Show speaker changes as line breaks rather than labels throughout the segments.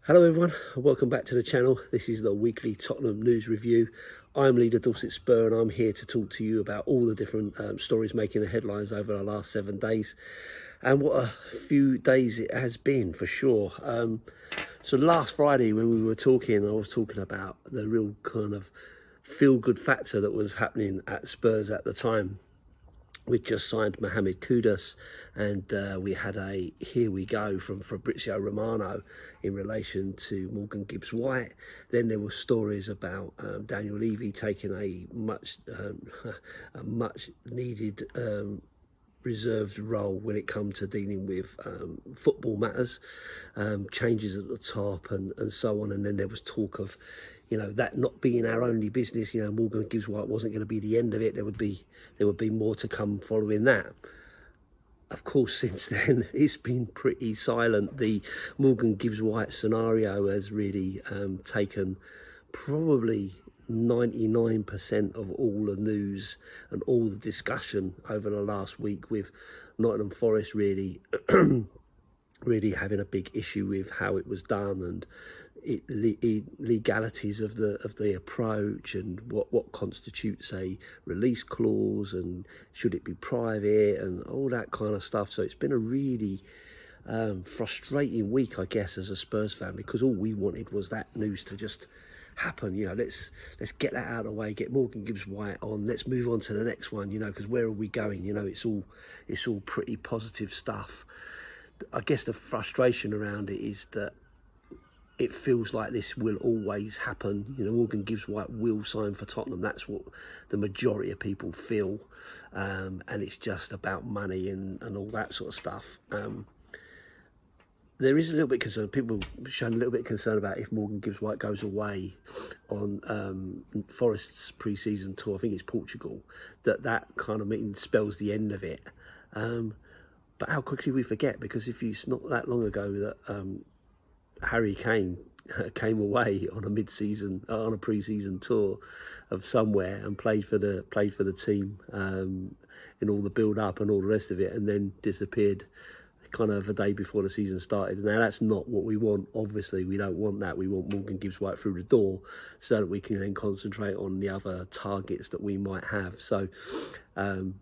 Hello everyone, and welcome back to the channel. This is the weekly Tottenham news review. I'm leader Dorset Spur, and I'm here to talk to you about all the different stories making the headlines over the last 7 days. And what a few days it has been, for sure. So last Friday when we were talking, I was talking about the real kind of feel-good factor that was happening at Spurs at the time. We'd just signed Mohamed Kudus, and we had a here we go from Fabrizio Romano in relation to Morgan Gibbs White. Then there were stories about Daniel Levy taking a much needed reserved role when it comes to dealing with football matters, changes at the top and so on. And then there was talk of, you know, that not being our only business. You know, Morgan Gibbs White wasn't going to be the end of it. There would be more to come following that. Of course, since then it's been pretty silent. The Morgan Gibbs White scenario has really taken probably 99% of all the news and all the discussion over the last week, with Nottingham Forest really really having a big issue with how it was done and legalities of the approach, and what constitutes a release clause, and should it be private, and all that kind of stuff. So it's been a really frustrating week, I guess, as a Spurs fan, because all we wanted was that news to just happen. You know, let's get that out of the way, get Morgan Gibbs White on, let's move on to the next one, you know, because where are we going? You know, it's all pretty positive stuff. I guess the frustration around it is that it feels like this will always happen. You know, Morgan Gibbs White will sign for Tottenham. That's what the majority of people feel, and it's just about money and all that sort of stuff. There is a little bit concerned. People showing a little bit of concern about if Morgan Gibbs White goes away on Forest's pre-season tour. I think it's Portugal. That kind of spells the end of it. But how quickly we forget, because it's not that long ago that Harry Kane came away on a pre-season tour of somewhere and played for the team in all the build-up and all the rest of it, and then disappeared kind of a day before the season started. Now that's not what we want. Obviously we don't want that. We want Morgan Gibbs White through the door so that we can then concentrate on the other targets that we might have. So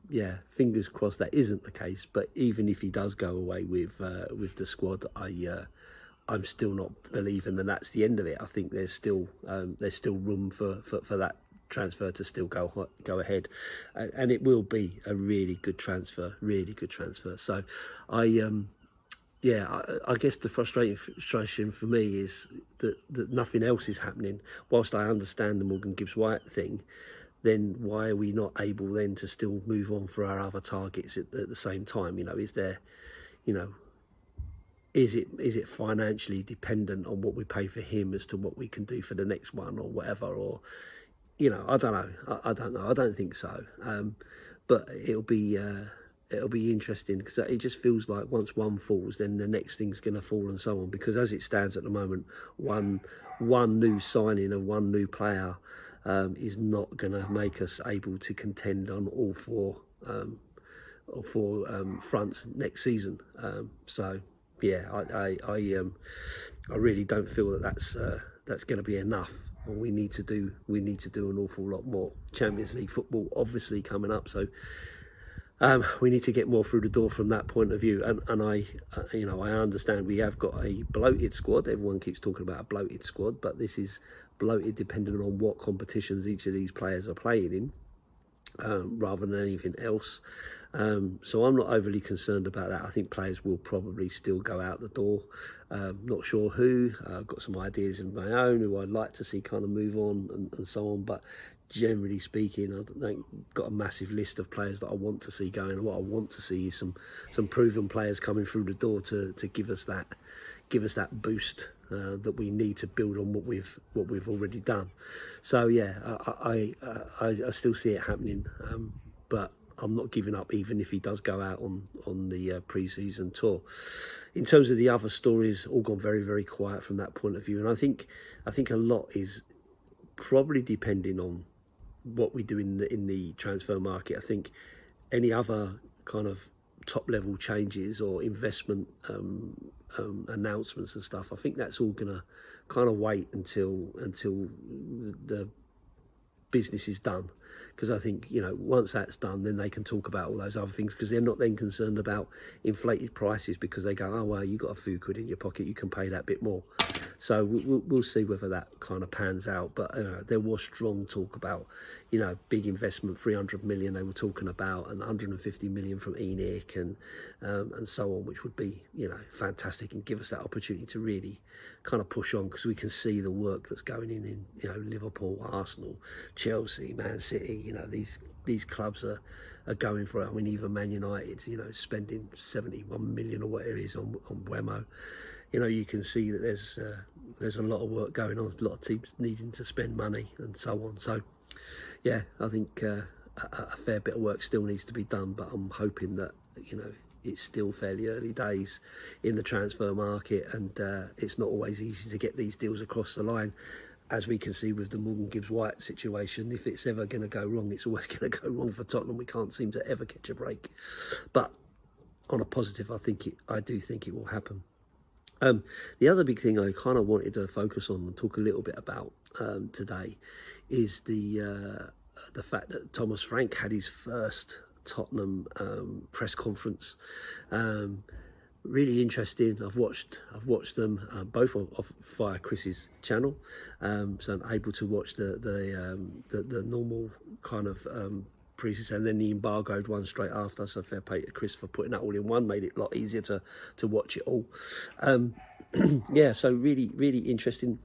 yeah, fingers crossed that isn't the case. But even if he does go away with the squad, I'm still not believing that that's the end of it. I think there's still room for that transfer to still go ahead, and it will be a really good transfer. So I guess the frustration for me is that nothing else is happening. Whilst I understand the Morgan Gibbs White thing, then why are we not able then to still move on for our other targets at the same time? You know, is there, you know, is it financially dependent on what we pay for him as to what we can do for the next one or whatever? Or, you know, I don't know. I don't know. I don't think so. But it'll be interesting, because it just feels like once one falls, then the next thing's going to fall and so on. Because as it stands at the moment, one new signing of one new player is not going to make us able to contend on all four fronts next season. So yeah, I really don't feel that that's going to be enough. We need to do an awful lot more. Champions League football obviously coming up, so we need to get more through the door from that point of view. And I understand we have got a bloated squad. Everyone keeps talking about a bloated squad, but this is bloated depending on what competitions each of these players are playing in, rather than anything else. So I'm not overly concerned about that. I think players will probably still go out the door. Not sure who. I've got some ideas of my own who I'd like to see kind of move on and so on. But generally speaking, I don't got a massive list of players that I want to see going. And what I want to see is some proven players coming through the door to give us that boost that we need to build on what we've already done. So yeah, I still see it happening, but I'm not giving up even if he does go out on the pre-season tour. in terms of the other stories, all gone very, very quiet from that point of view. And I think a lot is probably depending on what we do in the transfer market. I think any other kind of top level changes or investment announcements and stuff, I think that's all gonna kind of wait until the business is done, because I think, you know, once that's done, then they can talk about all those other things, because they're not then concerned about inflated prices, because they go, oh well, you got a few quid in your pocket, you can pay that bit more. So we'll see whether that kind of pans out. But there was strong talk about, you know, big investment, 300 million they were talking about, and 150 million from ENIC and so on, which would be, you know, fantastic and give us that opportunity to really kind of push on, because we can see the work that's going in, you know, Liverpool, Arsenal, Chelsea, Man City. You know, these clubs are going for it. I mean, even Man United, you know, spending 71 million or whatever it is on Wemo. You know, you can see that there's a lot of work going on, a lot of teams needing to spend money and so on. So, yeah, I think a fair bit of work still needs to be done, but I'm hoping that, you know, it's still fairly early days in the transfer market, and it's not always easy to get these deals across the line. As we can see with the Morgan Gibbs White situation, if it's ever going to go wrong, it's always going to go wrong for Tottenham. We can't seem to ever catch a break. But on a positive, I do think it will happen. The other big thing I kind of wanted to focus on and talk a little bit about today is the fact that Thomas Frank had his first Tottenham press conference. Really interesting. I've watched them both via Chris's channel, so I'm able to watch the normal kind of Preseason, and then the embargoed one straight after. So fair play to Chris for putting that all in one, made it a lot easier to watch it all. Yeah, so really interesting.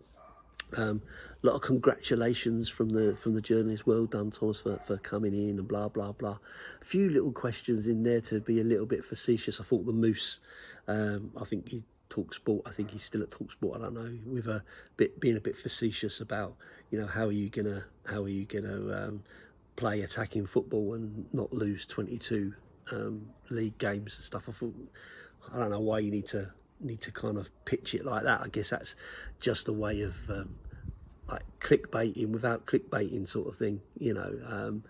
A lot of congratulations from the journalist. Well done, Thomas, for coming in and blah blah blah. A few little questions in there to be a little bit facetious. I thought the Moose, I think he talk sport. I think he's still at Talk Sport. I don't know, with a bit being a bit facetious about, you know, how are you gonna play attacking football and not lose 22 league games and stuff. I thought, I don't know why you need to kind of pitch it like that. I guess that's just a way of like clickbaiting without clickbaiting sort of thing, you know.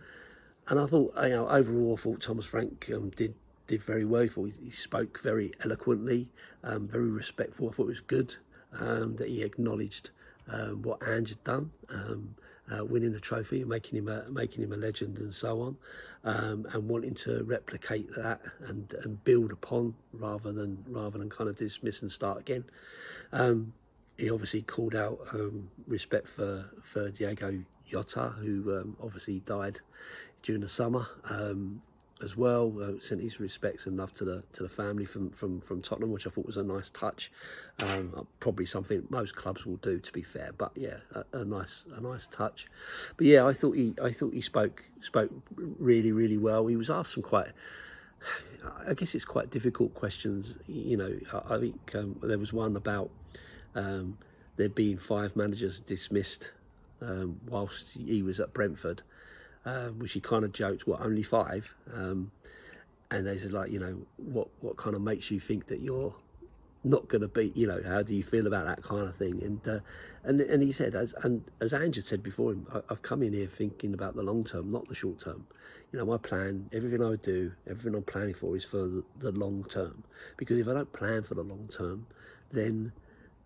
And I thought, you know, overall, I thought Thomas Frank did very well. I thought he spoke very eloquently, very respectful. I thought it was good that he acknowledged what Ange had done, winning the trophy and making him a legend and so on, and wanting to replicate that and build upon rather than kind of dismiss and start again. He obviously called out respect for Diego Jota, who obviously died during the summer as well. Sent his respects and love to the family from Tottenham, which I thought was a nice touch. Probably something most clubs will do, to be fair, but yeah, a nice touch. But yeah, I thought he spoke really well. He was asked some quite, I guess it's quite difficult questions. You know, I think there was one about there being 5 managers dismissed whilst he was at Brentford, which he kind of joked, what, only 5? And they said, like, you know, what kind of makes you think that you're not going to be, you know, how do you feel about that kind of thing? And he said, as Ange had said before him, I've come in here thinking about the long term, not the short term. You know, my plan, everything I do, everything I'm planning for is for the long term. Because if I don't plan for the long term, then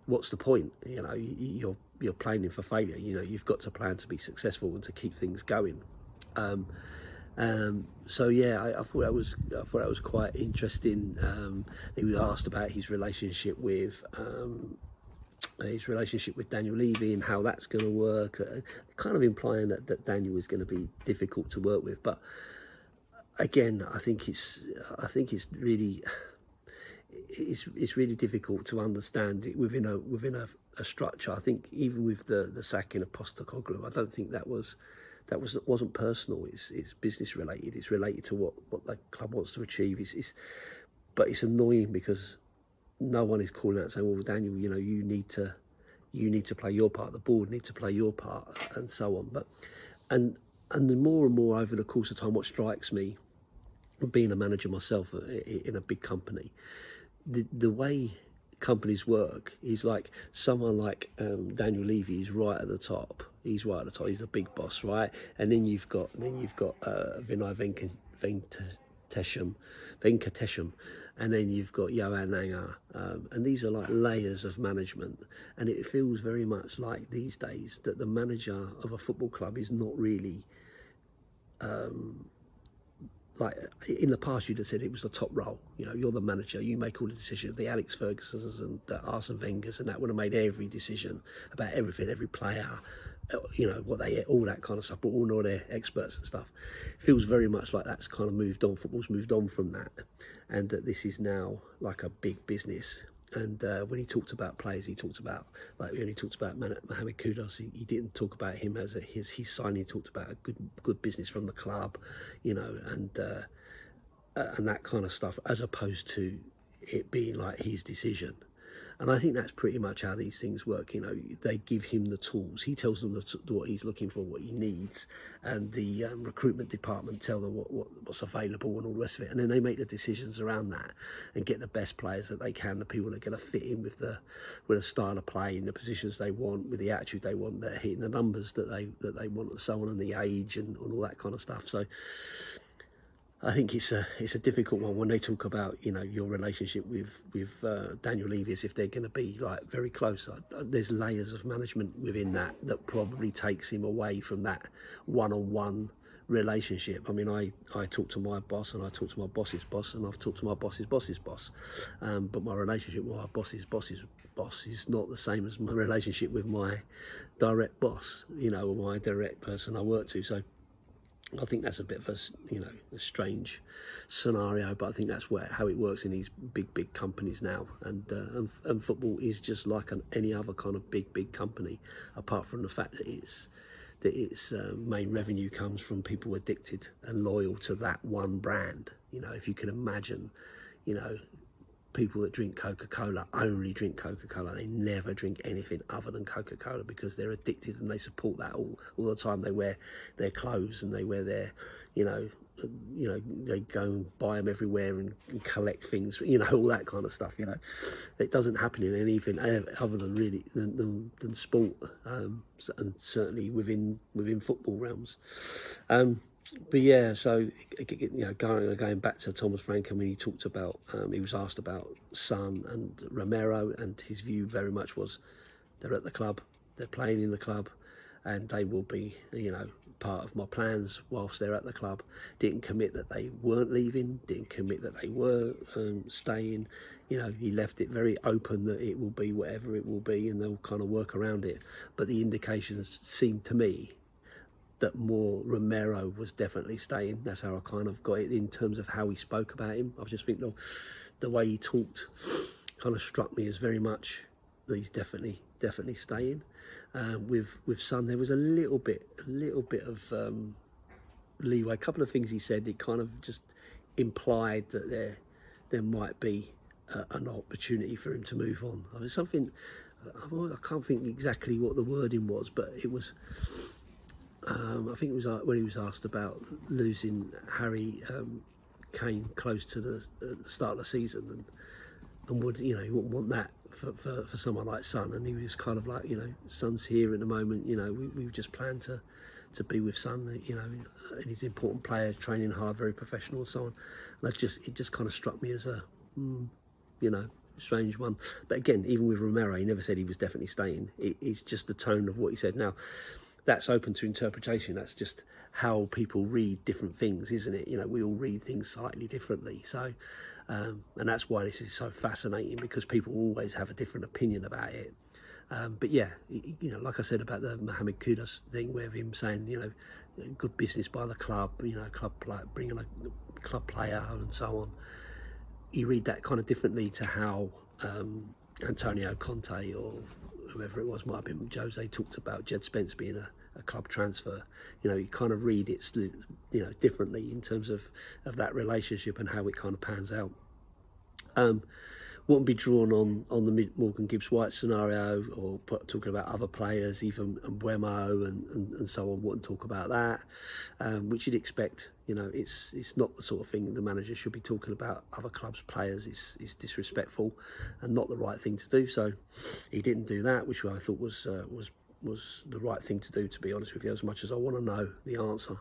what's the point? You know, you're planning for failure. You know, you've got to plan to be successful and to keep things going. So yeah, I thought that was quite interesting. He was asked about his relationship with Daniel Levy and how that's going to work, kind of implying that Daniel is going to be difficult to work with. But again, I think it's really difficult to understand it within a structure. I think even with the sacking of Postecoglou, I don't think that wasn't personal. It's business related. It's related to what the club wants to achieve. But it's annoying because no one is calling out and saying, well, Daniel, you know, you need to play your part. The board need to play your part, and so on. But and the more and more over the course of time, what strikes me, being a manager myself in a big company, the way companies work is like someone like Daniel Levy is right at the top. He's right at the top. He's the big boss, right? And then you've got Vinay Venkatesham, and then you've got Johan Langer, and these are like layers of management. And it feels very much like these days that the manager of a football club is not really. Like in the past, you'd have said it was the top role. You know, you're the manager, you make all the decisions. The Alex Fergusons and the Arsene Wengers and that would have made every decision about everything, every player, you know, what they, all that kind of stuff, but all their experts and stuff. It feels very much like that's kind of moved on. Football's moved on from that, and that this is now like a big business. And when he talked about players, he talked about, like when he talked about Mohamed Kudus, he didn't talk about him as his signing. He talked about a good business from the club, you know, and that kind of stuff, as opposed to it being like his decision. And I think that's pretty much how these things work. You know, they give him the tools. He tells them what he's looking for, what he needs, and the recruitment department tell them what's available and all the rest of it. And then they make the decisions around that and get the best players that they can, the people that are going to fit in with the style of play, in the positions they want, with the attitude they want, that are hitting the numbers that they want, and so on, and the age and all that kind of stuff. So I think it's a difficult one when they talk about, you know, your relationship with Daniel Levy, as if they're going to be like very close. There's layers of management within that probably takes him away from that one-on-one relationship. I mean, I talk to my boss, and I talk to my boss's boss, and I've talked to my boss's boss's boss. But my relationship with my boss's boss's boss is not the same as my relationship with my direct boss, you know, or my direct person I work to. So I think that's a bit of a strange scenario, but I think that's how it works in these big companies now. And football is just like any other kind of big company, apart from the fact that its main revenue comes from people addicted and loyal to that one brand. You know, if you can imagine, you know, people that drink Coca-Cola only drink Coca-Cola. They never drink anything other than Coca-Cola because they're addicted, and they support that all the time. They wear their clothes, and they wear their, you know, they go and buy them everywhere and collect things, you know, all that kind of stuff. You know, it doesn't happen in anything other than really than sport, and certainly within football realms. But yeah, so, you know, going back to Thomas Frank, I mean, he talked about, he was asked about Son and Romero, and his view very much was they're at the club, they're playing in the club, and they will be, you know, part of my plans whilst they're at the club. Didn't commit that they weren't leaving, didn't commit that they were staying. You know, he left it very open that it will be whatever it will be, and they'll kind of work around it. But the indications seem to me that more Romero was definitely staying. That's how I kind of got it in terms of how he spoke about him. I just think the way he talked kind of struck me as very much that he's definitely staying. With Son, there was a little bit of leeway. A couple of things he said, it kind of just implied that there might be an opportunity for him to move on. I mean, something, I can't think exactly what the wording was, but it was. I think it was when he was asked about losing Harry Kane close to the start of the season, and would, you know, he wouldn't want that for someone like Son, and he was kind of like, you know, Son's here at the moment, you know, we've just planned to be with Son, you know, and he's an important player, training hard, very professional and so on. And it just kind of struck me as a, you know, strange one. But again, even with Romero, he never said he was definitely staying. It's just the tone of what he said. Now, that's open to interpretation. That's just how people read different things, isn't it? You know, we all read things slightly differently. So, and that's why this is so fascinating, because people always have a different opinion about it. But yeah, you know, like I said about the Mohamed Kudus thing, with him saying, you know, good business by the club, you know, bringing a club player and so on. You read that kind of differently to how Antonio Conte or whoever it was, might have been Jose, talked about Jed Spence being a club transfer. You know, you kind of read it, you know, differently in terms of that relationship and how it kind of pans out. wouldn't be drawn on the Morgan Gibbs White scenario, or talking about other players, even Mbeumo and so on. Wouldn't talk about that, which you'd expect. You know, it's not the sort of thing the manager should be talking about other clubs' players. It's disrespectful and not the right thing to do. So he didn't do that, which I thought was the right thing to do, to be honest with you, as much as I want to know the answer.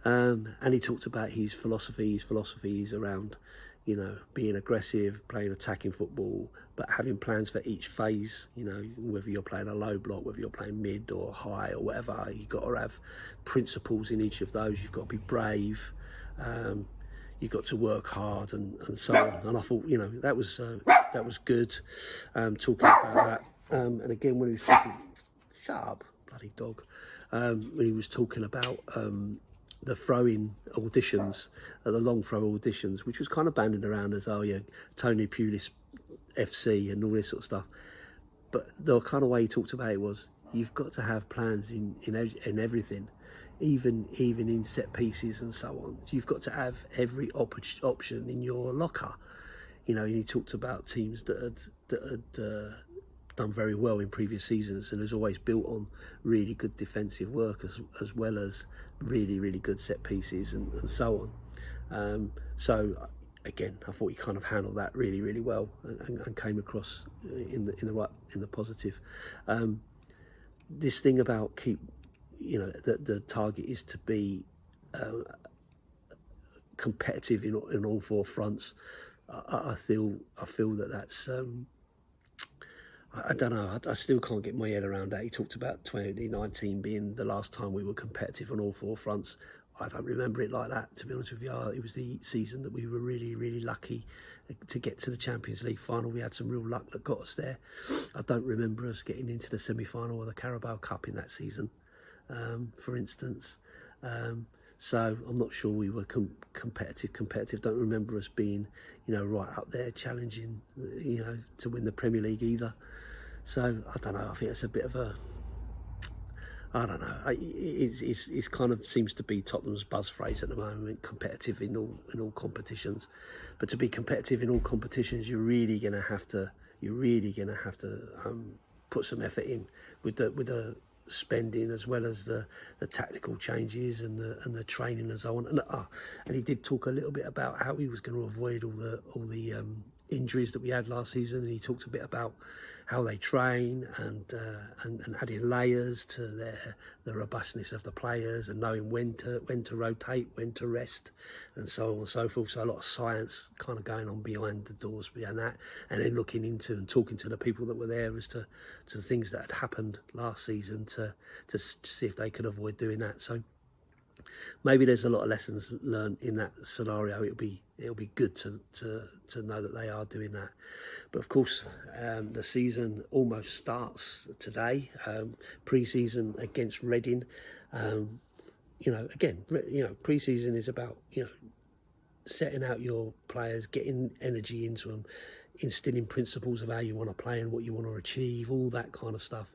And he talked about his philosophies around, you know, being aggressive, playing attacking football, but having plans for each phase. You know, whether you're playing a low block, whether you're playing mid or high or whatever, you've got to have principles in each of those. You've got to be brave. You've got to work hard and so on. And I thought, you know, that was good. Talking about that. And again, when he was talking, shut up, bloody dog. When he was talking about the throw-in auditions, the long throw auditions, which was kind of banded around as, oh yeah, Tony Pulis FC and all this sort of stuff. But the kind of way he talked about it was, you've got to have plans in everything, even in set pieces and so on. You've got to have every option in your locker. You know, he talked about teams that had done very well in previous seasons and has always built on really good defensive work as well as really good set pieces and so on. So again, I thought he kind of handled that really well and came across in the positive. This thing about you know, the target is to be competitive in all four fronts. I feel that's. I don't know. I still can't get my head around that. He talked about 2019 being the last time we were competitive on all four fronts. I don't remember it like that, to be honest with you. It was the season that we were really lucky to get to the Champions League final. We had some real luck that got us there. I don't remember us getting into the semi-final of the Carabao Cup in that season, for instance. So I'm not sure we were competitive. Don't remember us being, you know, right up there challenging, you know, to win the Premier League either. So I don't know. I think it's a bit of a, I don't know. It's kind of seems to be Tottenham's buzz phrase at the moment. Competitive in all competitions, but to be competitive in all competitions, you're really gonna have to put some effort in with the spending as well as the tactical changes and the training and so on. And he did talk a little bit about how he was going to avoid all the injuries that we had last season, and he talked a bit about how they train and adding layers to the robustness of the players and knowing when to rotate, when to rest, and so on and so forth. So a lot of science kind of going on behind the doors behind that, and then looking into and talking to the people that were there as to the things that had happened last season to see if they could avoid doing that. So maybe there's a lot of lessons learned in that scenario. It'll be good to know that they are doing that. But of course, the season almost starts today. Pre-season against Reading. You know, again, you know, pre-season is about, you know, setting out your players, getting energy into them, instilling principles of how you want to play and what you want to achieve, all that kind of stuff.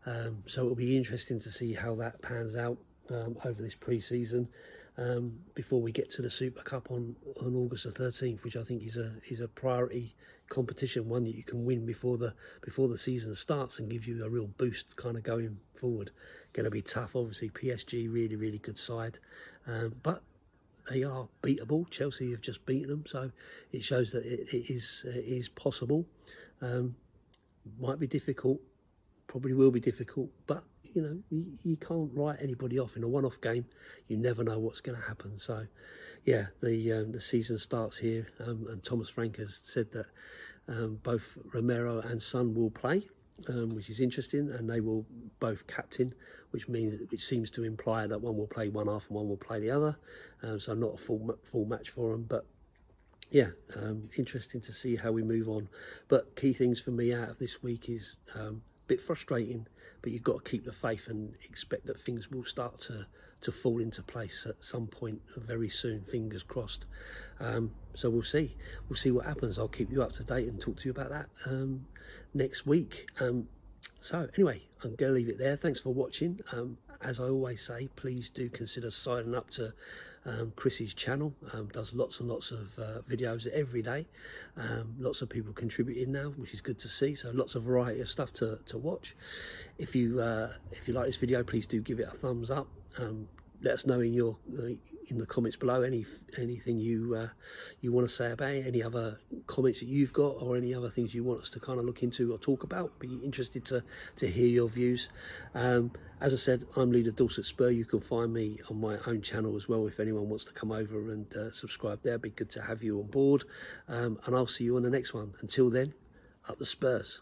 So it'll be interesting to see how that pans out over this pre-season before we get to the Super Cup on August the 13th, which I think is a priority competition, one that you can win before the season starts and gives you a real boost kind of going forward. Going to be tough, obviously. PSG really good side, but they are beatable. Chelsea have just beaten them, so it shows that it is possible. Might be difficult, probably will be difficult, but you know, you can't write anybody off in a one-off game. You never know what's going to happen. So, yeah, the season starts here, and Thomas Frank has said that both Romero and Son will play, which is interesting, and they will both captain, which seems to imply that one will play one half and one will play the other. So not a full match for them, but yeah, interesting to see how we move on. But key things for me out of this week is a bit frustrating, but you've got to keep the faith and expect that things will start to fall into place at some point very soon, fingers crossed. So we'll see what happens. I'll keep you up to date and talk to you about that next week. So anyway, I'm going to leave it there. Thanks for watching. as I always say, please do consider signing up to Chris's channel. Does lots and lots of videos every day. Lots of people contributing now, which is good to see. So lots of variety of stuff to watch. If you like this video, please do give it a thumbs up. Let us know in the comments below anything you want to say about it, any other comments that you've got, or any other things you want us to kind of look into or talk about. Be interested to hear your views. As I said, I'm Leader Dorset Spur. You can find me on my own channel as well if anyone wants to come over and subscribe there. It'd be good to have you on board, and I'll see you on the next one. Until then, up the Spurs.